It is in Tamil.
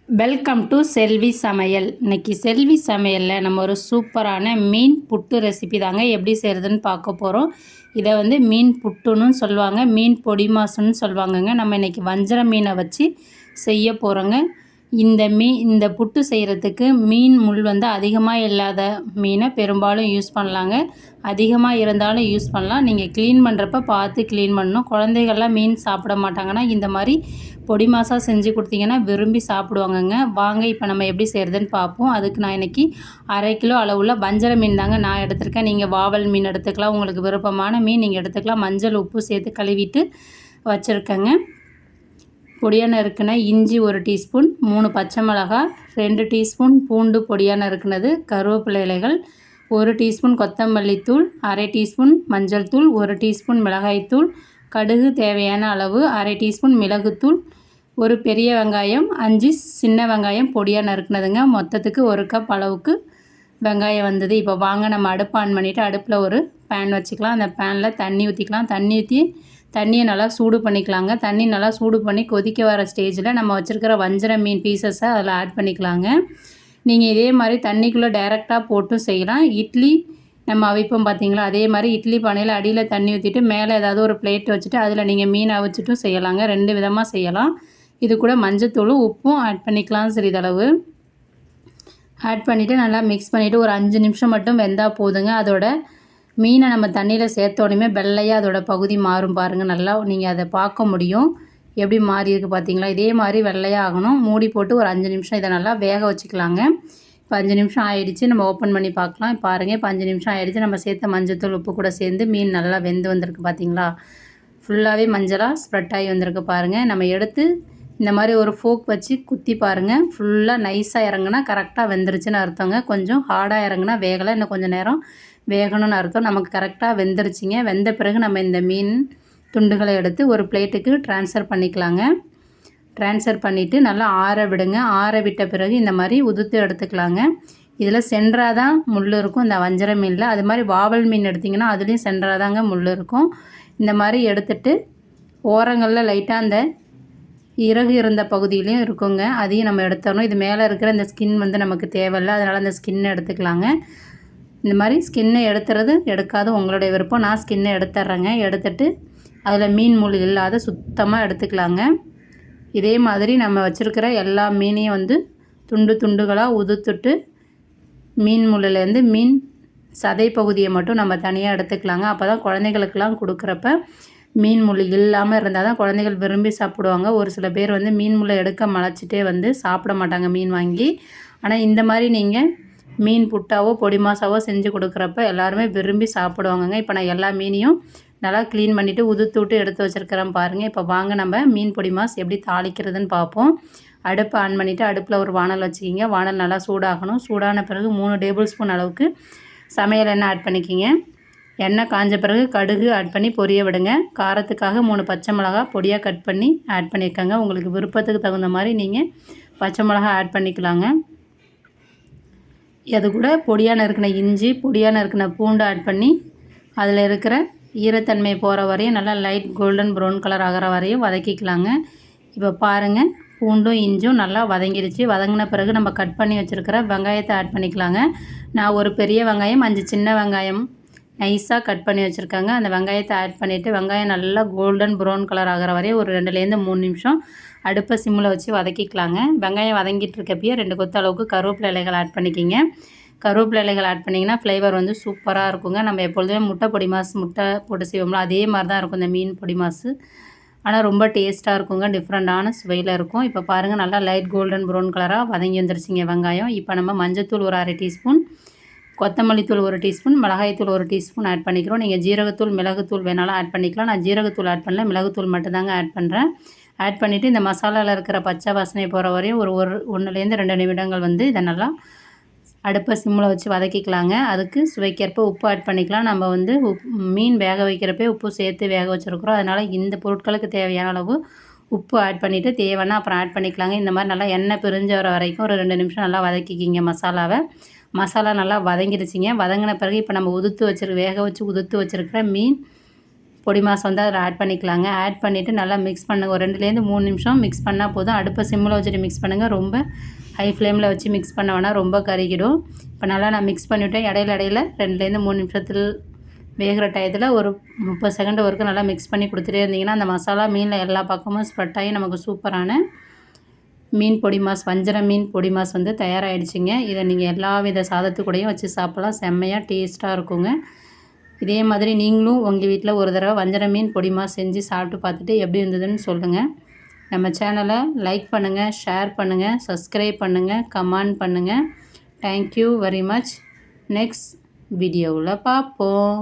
வெல்கம் டு செல்வி சமையல். இன்றைக்கி செல்வி சமையலில் நம்ம ஒரு சூப்பரான மீன் புட்டு ரெசிபி தாங்க எப்படி செய்கிறதுன்னு பார்க்க போகிறோம். இதை மீன் புட்டுன்னு சொல்லுவாங்க, மீன் பொடி மாசுன்னு சொல்லுவாங்கங்க. நம்ம இன்றைக்கி வஞ்சர மீனை வச்சு செய்ய போகிறோங்க. இந்த புட்டு செய்கிறதுக்கு மீன் முள் அதிகமாக இல்லாத மீனை பெரும்பாலும் யூஸ் பண்ணலாங்க. அதிகமாக இருந்தாலும் யூஸ் பண்ணலாம். நீங்கள் க்ளீன் பண்ணுறப்ப பார்த்து க்ளீன் பண்ணணும். குழந்தைகள்லாம் மீன் சாப்பிட மாட்டாங்கன்னா இந்த மாதிரி பொடி மாசாக செஞ்சு கொடுத்தீங்கன்னா விரும்பி சாப்பிடுவாங்கங்க. வாங்க இப்போ நம்ம எப்படி செய்கிறதுன்னு பார்ப்போம். அதுக்கு நான் இன்றைக்கி 1/2 கிலோ அளவுள்ள வஞ்சர மீன் தாங்க நான் எடுத்திருக்கேன். நீங்கள் வாவல் மீன் எடுத்துக்கலாம், உங்களுக்கு விருப்பமான மீன் நீங்கள் எடுத்துக்கலாம். மஞ்சள் உப்பு சேர்த்து கழுவிட்டு வச்சுருக்கேங்க. பொடியாக நறுக்கின இஞ்சி 1 டீஸ்பூன், 3 பச்சை மிளகாய், 2 டீஸ்பூன் பூண்டு பொடியாக நறுக்கினது, கருவேப்பிலை இலைகள், 1 டீஸ்பூன் கொத்தமல்லி தூள், 1/2 டீஸ்பூன் மஞ்சள் தூள், 1 டீஸ்பூன் மிளகாய்த்தூள், கடுகு தேவையான அளவு, 1/2 டீஸ்பூன் மிளகுத்தூள், ஒரு பெரிய வெங்காயம், 5 சின்ன வெங்காயம் பொடியாக நறுக்கினதுங்க. மொத்தத்துக்கு 1 கப் அளவுக்கு வெங்காயம் வந்தது. இப்போ வாங்க நம்ம அடுப்பு ஆன் பண்ணிவிட்டு அடுப்பில் ஒரு பேன் வச்சுக்கலாம். அந்த பேனில் தண்ணி ஊற்றிக்கலாம். தண்ணியை நல்லா சூடு பண்ணிக்கலாங்க. தண்ணி நல்லா சூடு பண்ணி கொதிக்க வர ஸ்டேஜில் நம்ம வச்சுருக்கிற வஞ்சர மீன் பீசஸை அதில் ஆட் பண்ணிக்கலாங்க. நீங்கள் இதே மாதிரி தண்ணிக்குள்ளே டைரெக்டாக போட்டும் செய்யலாம். இட்லி நம்ம அவிப்போம் பார்த்தீங்களா, அதே மாதிரி இட்லி பானையில் அடியில் தண்ணி ஊற்றிட்டு மேலே ஏதாவது ஒரு பிளேட் வச்சுட்டு அதில் நீங்கள் மீன் அவிச்சிட்டும் செய்யலாங்க. 2 விதமாக செய்யலாம். இது கூட மஞ்சத்தூளும் உப்பும் ஆட் பண்ணிக்கலாம். சிறிதளவு ஆட் பண்ணிவிட்டு நல்லா மிக்ஸ் பண்ணிவிட்டு ஒரு 5 நிமிஷம் மட்டும் வெந்தால் போதுங்க. அதோட மீனை நம்ம தண்ணியில் சேர்த்தோடனே வெள்ளையாக அதோட பகுதி மாறும் பாருங்கள். நல்லா நீங்கள் அதை பார்க்க முடியும். எப்படி மாறி இருக்குது பார்த்தீங்களா. இதே மாதிரி வெள்ளையாக ஆகணும். மூடி போட்டு ஒரு 5 நிமிஷம் இதை நல்லா வேக வச்சுக்கலாங்க. இப்போ 5 நிமிஷம் ஆகிடுச்சு. நம்ம ஓப்பன் பண்ணி பார்க்கலாம். பாருங்கள், இப்போ 5 நிமிஷம் ஆகிடுச்சு. நம்ம சேர்த்த மஞ்சத்தூள் உப்பு கூட சேர்ந்து மீன் நல்லா வெந்து வந்திருக்கு பார்த்தீங்களா. ஃபுல்லாகவே மஞ்சளாக ஸ்ப்ரெட் ஆகி வந்திருக்கு பாருங்கள். நம்ம எடுத்து இந்த மாதிரி ஒரு ஃபோக் வச்சு குத்தி பாருங்கள். ஃபுல்லாக நைஸாக இறங்குனா கரெக்டாக வெந்துருச்சுன்னு அர்த்தங்க. கொஞ்சம் ஹார்டாக இறங்குனா வேகலை, இன்னும் கொஞ்சம் நேரம் வேகணும்னு அர்த்தம். நமக்கு கரெக்டாக வெந்துருச்சுங்க. வெந்த பிறகு நம்ம இந்த மீன் துண்டுகளை எடுத்து ஒரு பிளேட்டுக்கு ட்ரான்ஸ்ஃபர் பண்ணிக்கலாங்க. ட்ரான்ஸ்ஃபர் பண்ணிவிட்டு நல்லா ஆற விடுங்க. ஆற விட்ட பிறகு இந்த மாதிரி உதுத்து எடுத்துக்கலாங்க. இதில் சென்றாக தான் முள் இருக்கும் இந்த வஞ்சர மீனில். அது மாதிரி வாவல் மீன் எடுத்திங்கன்னா அதுலேயும் சென்றாக தாங்க முள் இருக்கும். இந்த மாதிரி எடுத்துட்டு ஓரங்களில் லைட்டாக அந்த இறகு இருந்த பகுதியிலையும் இருக்குங்க, அதையும் நம்ம எடுத்துடணும். இது மேலே இருக்கிற இந்த ஸ்கின் நமக்கு தேவையில்லை, அதனால் அந்த ஸ்கின்னை எடுத்துக்கலாங்க. இந்த மாதிரி ஸ்கின்னை எடுக்காது உங்களுடைய விருப்பம். நான் ஸ்கின்னை எடுத்துட்றேங்க. எடுத்துட்டு அதில் மீன் முள் இல்லாத சுத்தமாக எடுத்துக்கலாங்க. இதே மாதிரி நம்ம வச்சுருக்கிற எல்லா மீனையும் துண்டுகளாக உதுத்துட்டு மீன் முள்ளிலேருந்து மீன் சதை பகுதியை மட்டும் நம்ம தனியாக எடுத்துக்கலாங்க. அப்போ தான் குழந்தைகளுக்கெல்லாம் கொடுக்குறப்ப மீன் முள் இல்லாமல் இருந்தால் தான் குழந்தைகள் விரும்பி சாப்பிடுவாங்க. ஒரு சில பேர் மீன் முள்ளை எடுக்க மலைச்சிட்டே சாப்பிட மாட்டாங்க மீன் வாங்கி. ஆனால் இந்த மாதிரி நீங்கள் மீன் புட்டாவோ பொடி மாசாவோ செஞ்சு கொடுக்குறப்ப எல்லாருமே விரும்பி சாப்பிடுவாங்கங்க. இப்போ நான் எல்லா மீனையும் நல்லா க்ளீன் பண்ணிவிட்டு உதுத்து விட்டு எடுத்து வச்சுருக்கிறேன் பாருங்கள். இப்போ வாங்க நம்ம மீன் பொடி மாஸ் எப்படி தாளிக்கிறதுன்னு பார்ப்போம். அடுப்பை ஆன் பண்ணிவிட்டு அடுப்பில் ஒரு வானல் வச்சுக்கிங்க. வானல் நல்லா சூடாகணும். சூடான பிறகு 3 டேபிள் ஸ்பூன் அளவுக்கு சமையல் எண்ணெய் ஆட் பண்ணிக்கிங்க. எண்ணெய் காஞ்ச பிறகு கடுகு ஆட் பண்ணி பொரிய விடுங்க. காரத்துக்காக 3 பச்சை மிளகா பொடியாக கட் பண்ணி ஆட் பண்ணியிருக்காங்க. உங்களுக்கு விருப்பத்துக்கு தகுந்த மாதிரி நீங்கள் பச்சை மிளகா ஆட் பண்ணிக்கலாங்க. அது கூட பொடியாக நறுக்கின இஞ்சி, பொடியாக நறுக்கின பூண்டு ஆட் பண்ணி அதில் இருக்கிற ஈரத்தன்மை போகிற வரையும் நல்லா லைட் கோல்டன் ப்ரௌன் கலர் ஆகிற வரையும் வதக்கிக்கலாங்க. இப்போ பாருங்கள், பூண்டும் இஞ்சும் நல்லா வதங்கிடுச்சு. வதங்கின பிறகு நம்ம கட் பண்ணி வச்சுருக்கிற வெங்காயத்தை ஆட் பண்ணிக்கலாங்க. நான் ஒரு பெரிய வெங்காயம், 5 சின்ன வெங்காயம் நைஸாக கட் பண்ணி வச்சுருக்காங்க. அந்த வெங்காயத்தை ஆட் பண்ணிவிட்டு வெங்காயம் நல்லா கோல்டன் ப்ரௌன் கலர் ஆகிற வரையும் ஒரு 2லேருந்து 3 நிமிஷம் அடுப்பை சிம்மில் வச்சு வதக்கிக்கலாங்க. வெங்காயம் வதங்கிட்டு இருக்கப்பயே 2 கொத்து அளவுக்கு கருவேப்பிலை இலைகள் ஆட் பண்ணிக்கிங்க. கருவேப்பிலை இலைகள் ஆட் பண்ணிங்கன்னா ஃப்ளேவர் சூப்பராக இருக்குங்க. நம்ம எப்பொழுதுமே முட்டை போட்டு செய்வோம்ல, அதே மாதிரி தான் இருக்கும் இந்த மீன் பொடி மாசு. ஆனால் ரொம்ப டேஸ்ட்டாக இருக்குங்க, டிஃப்ரெண்ட்டான சுவையில் இருக்கும். இப்போ பாருங்கள், நல்லா லைட் கோல்டன் ப்ரௌன் கலராக வதங்கி வந்துருச்சுங்க வெங்காயம். இப்போ நம்ம மஞ்சத்தூள் ஒரு 1/2 டீஸ்பூன், கொத்தமல்லி தூள் 1 டீஸ்பூன், மிளகாய்த்தூள் 1 டீஸ்பூன் ஆட் பண்ணிக்கிறோம். நீங்கள் ஜீரகத்தூள் மிளகுத்தூள் வேணாலும் ஆட் பண்ணிக்கலாம். நான் ஜீரகத்தூள் ஆட் பண்ணல, மிளகுத்தூள் மட்டும்தாங்க ஆட் பண்ணுறேன். ஆட் பண்ணிவிட்டு இந்த மசாலாவில் இருக்கிற பச்சை வாசனை போகிற வரையும் ஒரு 1லேருந்து 2 நிமிடங்கள் இதை நல்லா அடுப்பை சிம்மில் வச்சு வதக்கிக்கலாங்க. அதுக்கு சுவைக்கேற்ப உப்பு ஆட் பண்ணிக்கலாம். நம்ம மீன் வேக வைக்கிறப்பே உப்பு சேர்த்து வேக வச்சுருக்குறோம். அதனால் இந்த பொருட்களுக்கு தேவையான அளவு உப்பு ஆட் பண்ணிவிட்டு தேவைன்னா அப்புறம் ஆட் பண்ணிக்கலாங்க. இந்த மாதிரி நல்லா எண்ணெய் பிரிஞ்சு வர வரைக்கும் ஒரு 2 நிமிஷம் நல்லா வதக்கிக்கிங்க மசாலாவை. மசாலா நல்லா வதங்கிடுச்சிங்க. வதங்கின பிறகு இப்போ நம்ம வேக வச்சு உதுத்து வச்சுருக்கிற மீன் பொடி மாஸ் வந்து அதில் ஆட் பண்ணிக்கலாங்க. ஆட் பண்ணிவிட்டு நல்லா மிக்ஸ் பண்ணுங்கள். ஒரு 2லேருந்து 3 நிமிஷம் மிக்ஸ் பண்ணால் போதும். அடுப்பை சிம்மில் வச்சுட்டு மிக்ஸ் பண்ணுங்கள். ரொம்ப ஹை ஃப்ளேமில் வச்சு மிக்ஸ் பண்ண வேணாம், ரொம்ப கருகிடும். இப்போ நல்லா நான் மிக்ஸ் பண்ணிவிட்டேன். இடையில 2லேருந்து 3 நிமிஷத்தில் வேகிற டயத்தில் ஒரு 30 செகண்ட் வரைக்கும் நல்லா மிக்ஸ் பண்ணி கொடுத்துட்டே இருந்தீங்கன்னா அந்த மசாலா மீனில் எல்லா பக்கமும் ஸ்ப்ரெட் ஆகி நமக்கு சூப்பரான மீன் பொடி மாஸ், வஞ்சர மீன் பொடி மாஸ் வந்து தயாராகிடுச்சிங்க. இதை நீங்கள் எல்லா வித சாதத்துக்கூடையும் வச்சு சாப்பிட்லாம். செம்மையாக டேஸ்ட்டாக இருக்குங்க. இதே மாதிரி நீங்களும் உங்கள் வீட்டில் ஒரு தடவை வஞ்சர மீன் பொடி மாஸ் செஞ்சு சாப்பிட்டு பார்த்துட்டு எப்படி இருந்ததுன்னு சொல்லுங்கள். நம்ம சேனலை லைக் பண்ணுங்கள், ஷேர் பண்ணுங்கள், சப்ஸ்கிரைப் பண்ணுங்கள், கமெண்ட் பண்ணுங்கள். Thank you very much. நெக்ஸ்ட் வீடியோவில் பார்ப்போம்.